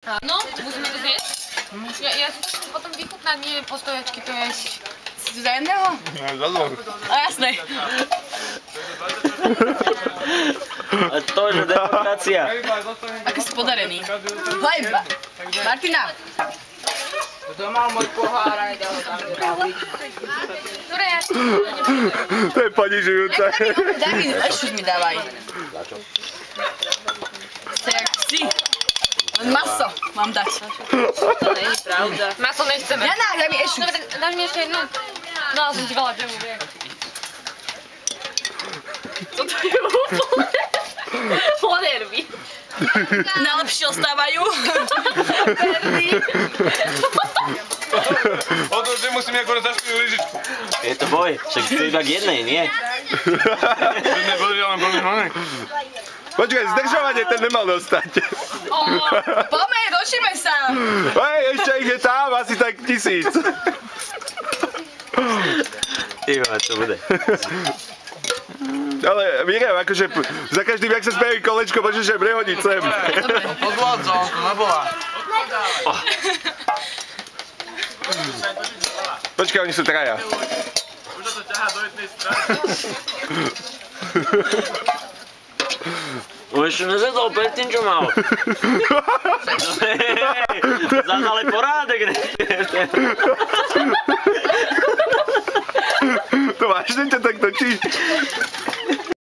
Áno, musíme to zjesť. Ja si to chcem potom vychutnať, nie postojačky to jesť. Z vzájemného? No, a jasné. A to je demokracia. Aký si podarený. Hej, Martina. To mal môj pohár a nedal ho tam. Ktoré ja si To je ponižujúce. Daj mi, ešte mi dávaj. Ste jak si. Len maso mám dať. To nie je pravda. Maso nechceme. Jana, daj mi ešu. Dobre, daj mi ešte jednu. No, som ti veľa džemu, vie. Toto je úplne... Ponervy. Najlepšie ostávajú. O to, že musím akorát zašpiť lyžičku. Je to boj, však to iba k jednej, nie? Počkaj, zdržovanie ten nemal dostať. Poďme, rošíme sa. Hej, ešte ich je tam, asi tak 1000. Iva, to bude. Ale Miriam, akože za každým, jak sa spraví kolečko, môžeš aj prehodiť sem. Podvádzal, to nebola. Počkaj, oni sú traja. Už to ťahá do jednej strany. Už ešte nezjedol predtým, čo mal. Zás ale porádek. To vážne ťa tak točí?